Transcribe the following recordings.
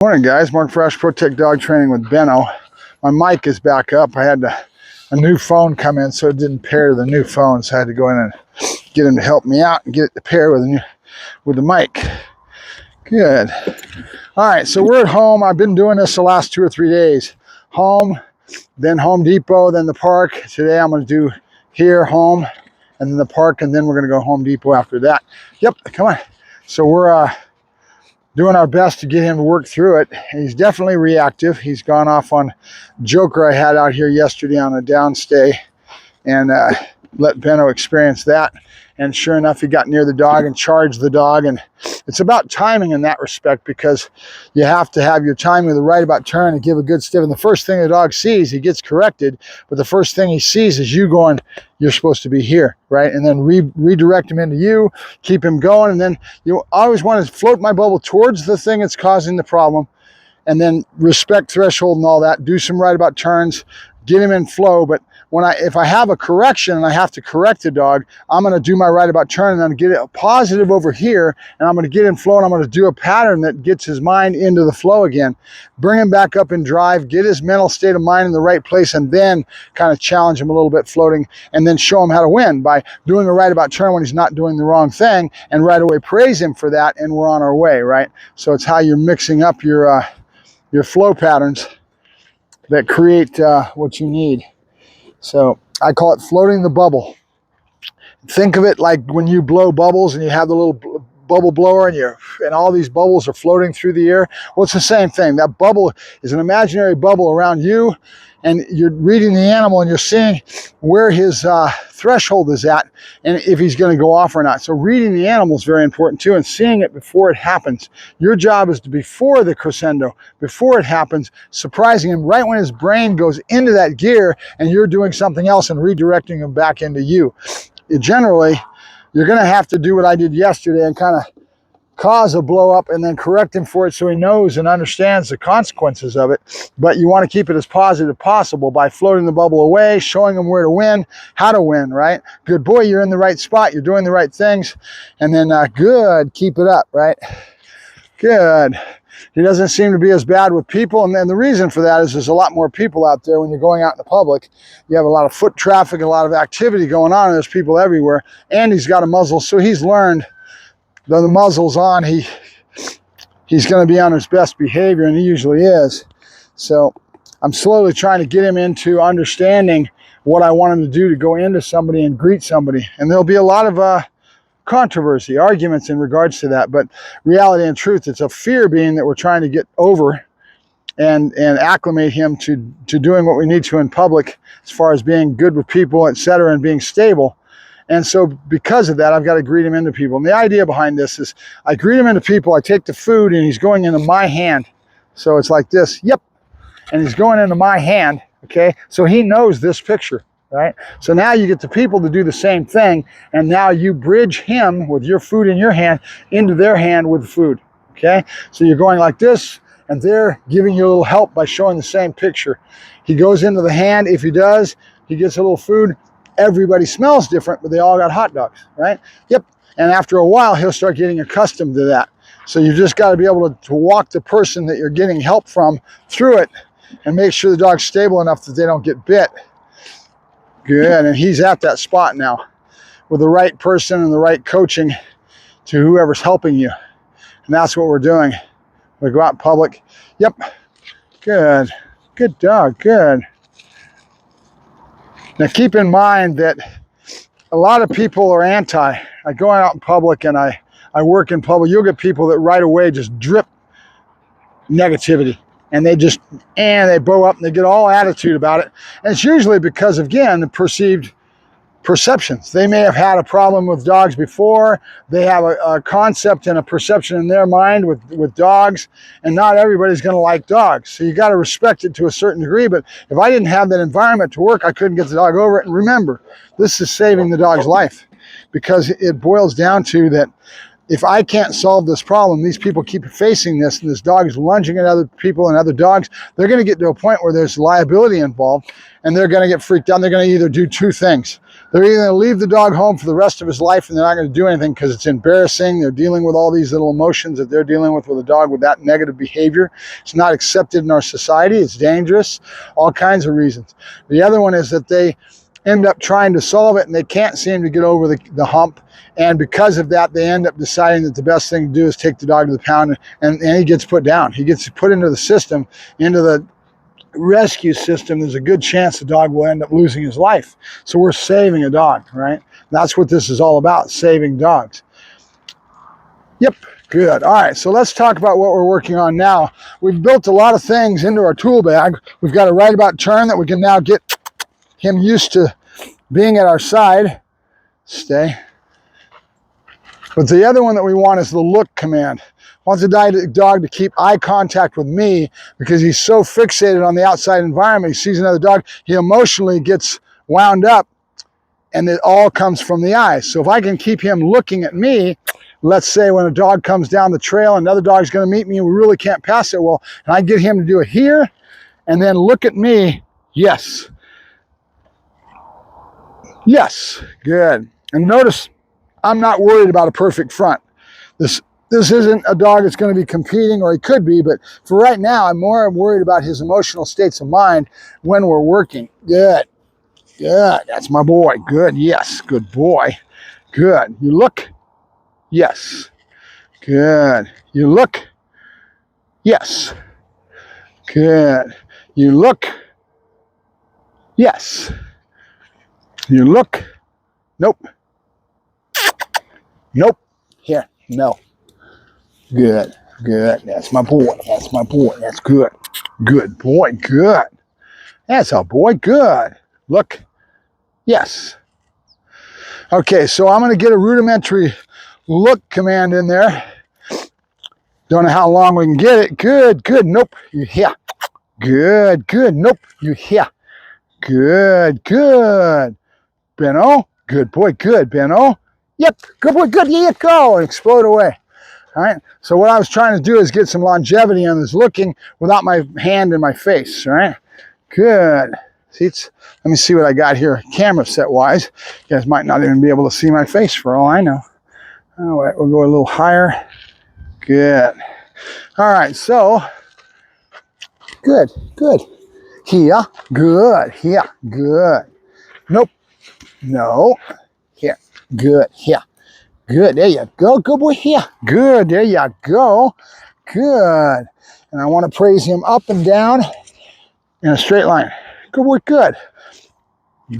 Morning, guys. Mark Ferrasci, Protect Dog Training with Benoît. My mic is back up. I had a new phone come in, so it didn't pair to the new phone, so I had to go in and get him to help me out and get it to pair with the mic. Good. All right, so we're at home. I've been doing this the last 2 or 3 days. Home, then Home Depot, then the park. Today I'm going to do here, home, and then the park, and then we're going to go Home Depot after that. Yep, come on. So we're doing our best to get him to work through it. He's definitely reactive. He's gone off on Joker I had out here yesterday on a downstay and let Benoît experience that. And sure enough, he got near the dog and charged the dog. And it's about timing in that respect, because you have to have your timing of the right about turn and give a good stiff. And the first thing the dog sees, he gets corrected, but the first thing he sees is you going, you're supposed to be here, right? And then redirect him into you, keep him going. And then you always want to float my bubble towards the thing that's causing the problem, and then respect threshold and all that. Do some right about turns, get him in flow. But if I have a correction and I have to correct the dog, I'm going to do my right about turn and then get it a positive over here, and I'm going to get in flow, and I'm going to do a pattern that gets his mind into the flow again. Bring him back up in drive, get his mental state of mind in the right place, and then kind of challenge him a little bit floating, and then show him how to win by doing a right about turn when he's not doing the wrong thing, and right away praise him for that, and we're on our way, right? So it's how you're mixing up your flow patterns that create what you need. So I call it floating the bubble. Think of it like when you blow bubbles and you have the little bubble blower and all these bubbles are floating through the air. Well, it's the same thing. That bubble is an imaginary bubble around you, and you're reading the animal and you're seeing where his threshold is at and if he's going to go off or not. So reading the animal is very important too, and seeing it before it happens. Your job is to, before the crescendo, before it happens, surprising him right when his brain goes into that gear and you're doing something else and redirecting him back into you. Generally, you're going to have to do what I did yesterday and kind of cause a blow up and then correct him for it so he knows and understands the consequences of it. But you want to keep it as positive possible by floating the bubble away, showing him where to win, how to win, right? Good boy, you're in the right spot, you're doing the right things, and then good, keep it up, right? Good. He doesn't seem to be as bad with people, and then the reason for that is there's a lot more people out there when you're going out in the public. You have a lot of foot traffic, a lot of activity going on, and there's people everywhere, and he's got a muzzle, so he's learned though the muzzle's on, he's going to be on his best behavior, and he usually is. So I'm slowly trying to get him into understanding what I want him to do to go into somebody and greet somebody. And there'll be a lot of controversy, arguments in regards to that. But reality and truth, it's a fear being that we're trying to get over and acclimate him to doing what we need to in public as far as being good with people, etc., and being stable. And so because of that, I've got to greet him into people. And the idea behind this is I greet him into people, I take the food, and he's going into my hand. So it's like this, yep. And he's going into my hand, okay? So he knows this picture, right? So now you get the people to do the same thing, and now you bridge him with your food in your hand into their hand with the food, okay? So you're going like this, and they're giving you a little help by showing the same picture. He goes into the hand. If he does, he gets a little food. Everybody smells different, but they all got hot dogs, right? Yep. And after a while, he'll start getting accustomed to that. So you just got to be able to walk the person that you're getting help from through it and make sure the dog's stable enough that they don't get bit. Good. And he's at that spot now with the right person and the right coaching to whoever's helping you. And that's what we're doing. We go out in public. Yep. Good. Good dog. Good. Now keep in mind that a lot of people are anti. I go out in public and I work in public. You'll get people that right away just drip negativity, and they blow up and they get all attitude about it. And it's usually because, again, the perceived perceptions. They may have had a problem with dogs before. They have a concept and a perception in their mind with dogs, and not everybody's going to like dogs. So you got to respect it to a certain degree. But if I didn't have that environment to work, I couldn't get the dog over it. And remember, this is saving the dog's life, because it boils down to that if I can't solve this problem, these people keep facing this, and this dog is lunging at other people and other dogs, they're going to get to a point where there's liability involved, and they're going to get freaked out. They're going to either do two things. They're either going to leave the dog home for the rest of his life and they're not going to do anything because it's embarrassing. They're dealing with all these little emotions that they're dealing with a dog with that negative behavior. It's not accepted in our society. It's dangerous. All kinds of reasons. The other one is that they end up trying to solve it and they can't seem to get over the hump. And because of that, they end up deciding that the best thing to do is take the dog to the pound and he gets put down. He gets put into the system, into the rescue system. There's a good chance the dog will end up losing his life. So we're saving a dog, right? That's what this is all about, saving dogs. Yep, good. All right, so let's talk about what we're working on now. We've built a lot of things into our tool bag. We've got a right about turn that we can now get him used to being at our side. Stay. But the other one that we want is the look command. I want the dog to keep eye contact with me because he's so fixated on the outside environment. He sees another dog, he emotionally gets wound up, and it all comes from the eyes. So if I can keep him looking at me, let's say when a dog comes down the trail, another dog's going to meet me and we really can't pass it well, and I get him to do it here and then look at me. Yes. Yes. Good. And notice I'm not worried about a perfect front. This isn't a dog that's going to be competing, or he could be, but for right now, I'm more worried about his emotional states of mind when we're working. Good. Good. That's my boy. Good. Yes. Good boy. Good. You look. Yes. Good. You look. Yes. Good. You look. Yes. You look. Nope. Nope. Here. No. Good. Good. That's my boy. That's my boy. That's good. Good boy. Good. That's a boy. Good. Look. Yes. Okay, so I'm going to get a rudimentary look command in there. Don't know how long we can get it. Good. Good. Nope. You here. Good. Good. Nope. You here. Good. Good. Beno. Good boy. Good. Beno. Yep. Good boy. Good. Here you go. And explode away. All right. So what I was trying to do is get some longevity on this looking without my hand in my face. All right. Good. See, let me see what I got here, camera set wise. You guys might not even be able to see my face for all I know. All right. We'll go a little higher. Good. All right. So good. Good. Here. Good. Here. Good. Nope. No. Here. Good. Here. Good. There you go. Good boy. Here. Good. There you go. Good. And I want to praise him up and down in a straight line. Good boy. Good.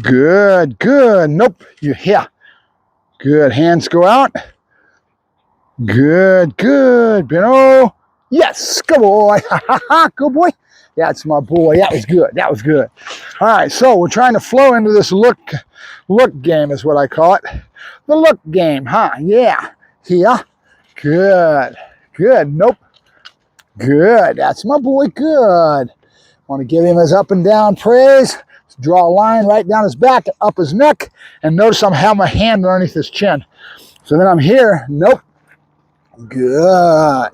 Good. Good. Nope. You here. Good. Hands go out. Good. Good. Beno. Yes. Good boy. Good boy. That's my boy. That was good. That was good. All right. So we're trying to flow into this look game is what I call it. The look game, huh? Yeah. Here. Good. Good. Nope. Good. That's my boy. Good. Want to give him his up and down praise. Draw a line right down his back, up his neck, and notice I'm having my hand underneath his chin. So then I'm here. Nope. Good.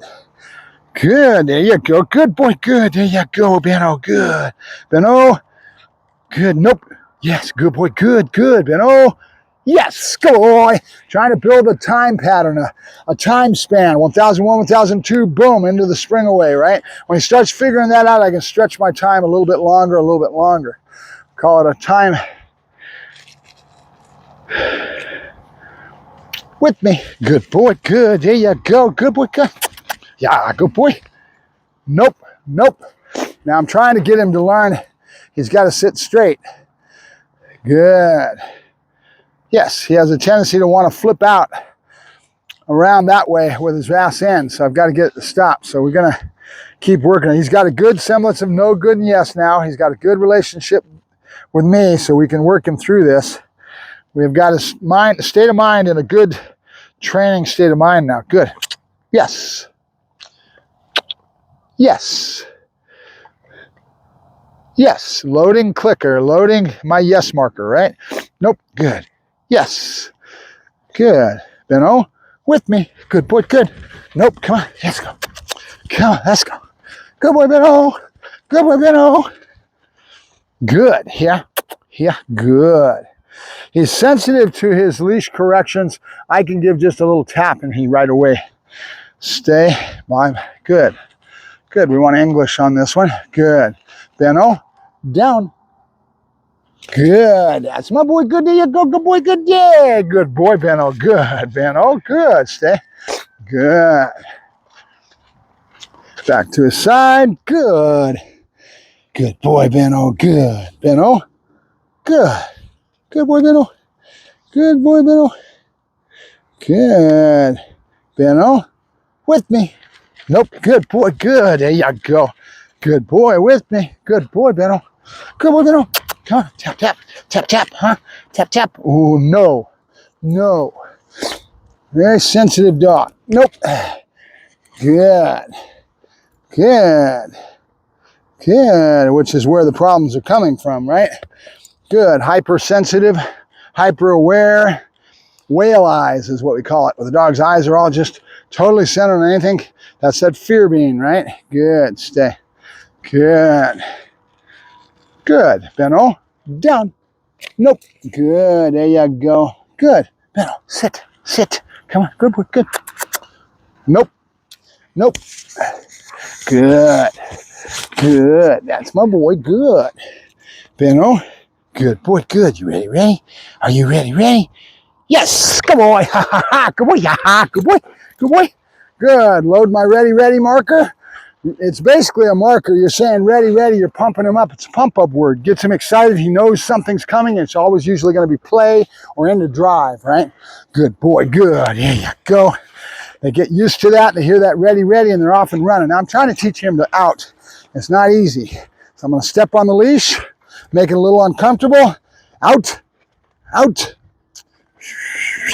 Good. There you go. Good boy. Good. There you go, Beno. Good. Beno. Good. Nope. Yes. Good boy. Good. Good. Beno. Yes, good boy. Trying to build a time pattern, a time span. 1001, 1002, boom, into the spring away, right? When he starts figuring that out, I can stretch my time a little bit longer, a little bit longer. Call it a time with me. Good boy, good. There you go. Good boy, good. Yeah, good boy. Nope, nope. Now I'm trying to get him to learn he's got to sit straight. Good. Yes, he has a tendency to want to flip out around that way with his ass end, so I've got to get it to stop. So we're going to keep working. He's got a good semblance of no, good, and yes now. He's got a good relationship with me, so we can work him through this. We've got his mind, state of mind in a good training state of mind now. Good. Yes. Yes. Yes. Loading clicker. Loading my yes marker, right? Nope. Good. Yes. Good. Beno, with me. Good boy. Good. Nope. Come on. Let's go. Come on. Let's go. Good boy, Beno. Good boy, Beno. Good. Here. Here. Good. He's sensitive to his leash corrections. I can give just a little tap and he right away stay. Good. Good. We want English on this one. Good. Benno, down. Good. That's my boy. Good. There you go. Good boy. Good. Yeah. Good boy, Benno. Good. Benno. Good. Stay. Good. Back to his side. Good. Good boy, Benno. Good. Benno. Good. Good boy, Benno. Good boy, Benno. Good. Benno. With me. Nope. Good boy. Good. There you go. Good boy. With me. Good boy, Benno. Good boy, Benno. Come on. Tap, tap. Tap, tap. Huh? Tap, tap. Oh, no. No. Very sensitive dog. Nope. Good. Good. Good. Which is where the problems are coming from, right? Good. Hypersensitive, hyper-aware. Whale eyes is what we call it. Where the dog's eyes are all just totally centered on anything. That's that fear being, right? Good. Stay. Good. Good. Benno, down. Nope. Good. There you go. Good. Benno, sit. Sit. Come on. Good boy. Good. Nope. Nope. Good. Good. That's my boy. Good. Benno. Good boy. Good. You ready? Ready? Are you ready? Ready? Yes. Good boy. Ha ha ha. Good boy. Ha ha. Good boy. Good boy. Good. Load my ready, ready marker. It's basically a marker. You're saying ready, ready. You're pumping him up. It's a pump up word. Gets him excited. He knows something's coming. It's always usually going to be play or into drive, right? Good boy. Good. There you go. They get used to that. They hear that ready, ready, and they're off and running. Now I'm trying to teach him to out. It's not easy. So I'm going to step on the leash, make it a little uncomfortable. Out. Out.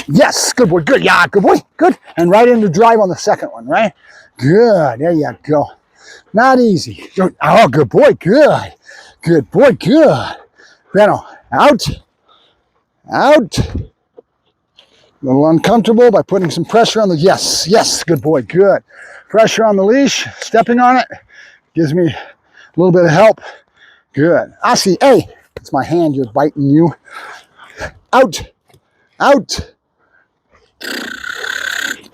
Yes. Good boy. Good. Yeah. Good boy. Good. And right into drive on the second one, right? Good. There you go. Not easy. Oh, good boy. Good. Good boy. Good. Benno, out. Out. A little uncomfortable by putting some pressure on the, yes, yes, good boy, good. Pressure on the leash, stepping on it, gives me a little bit of help. Good. I see, hey, it's my hand, you're biting you. Out. Out.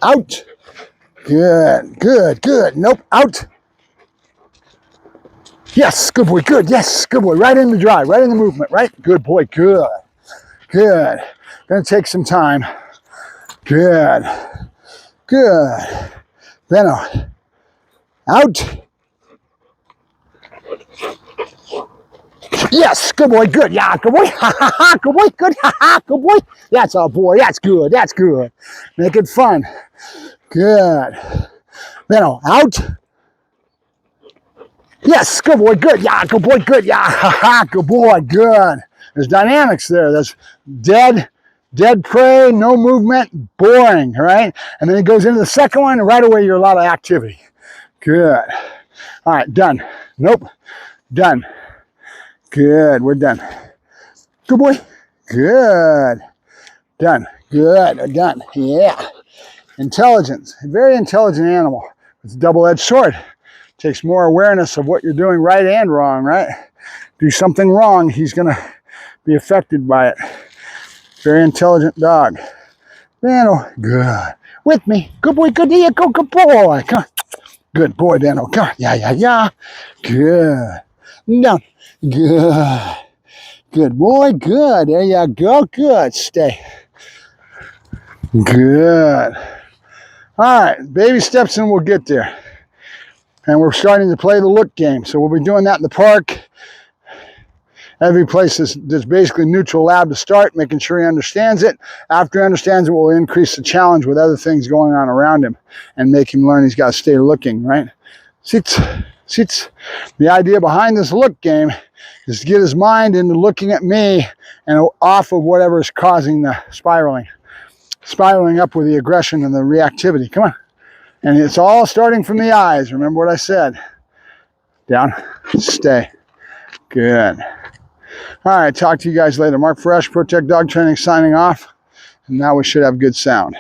Out. Good, good, good. Nope, out. Yes, good boy, good, yes, good boy. Right in the drive, right in the movement, right? Good boy, good. Good. Gonna take some time. Good. Good. Benno. Out. Yes, good boy, good. Yeah, good boy. Ha ha ha, good boy, good. Ha ha, good boy. That's a boy. That's good. That's good. Make it fun. Good. Benno, out. Yes, good boy, good. Yeah, good boy, good. Yeah, ha ha, good boy, good. There's dynamics there. There's dead prey, no movement, boring, right? And then it goes into the second one, and right away you're a lot of activity. Good. All right, done. Nope. Done. Good. We're done. Good boy. Good. Done. Good. Done. Yeah. Intelligence. A very intelligent animal. It's a double-edged sword. Takes more awareness of what you're doing right and wrong, right? Do something wrong, he's going to be affected by it. Very intelligent dog. Benno, good. With me. Good boy, good. There you go, good boy. Come on. Good boy, Benno. Come on. Yeah, yeah, yeah. Good. Down. Good. Good boy, good. There you go. Good. Stay. Good. All right, baby steps and we'll get there. And we're starting to play the look game. So we'll be doing that in the park. Every place is basically neutral lab to start, making sure he understands it. After he understands it, we'll increase the challenge with other things going on around him and make him learn he's got to stay looking, right? Sits. The idea behind this look game is to get his mind into looking at me and off of whatever is causing the spiraling up with the aggression and the reactivity. Come on. And it's all starting from the eyes. Remember what I said. Down. Stay. Good. All right, talk to you guys later. Mark Ferrasci, Protect Dog Training, signing off. And now we should have good sound.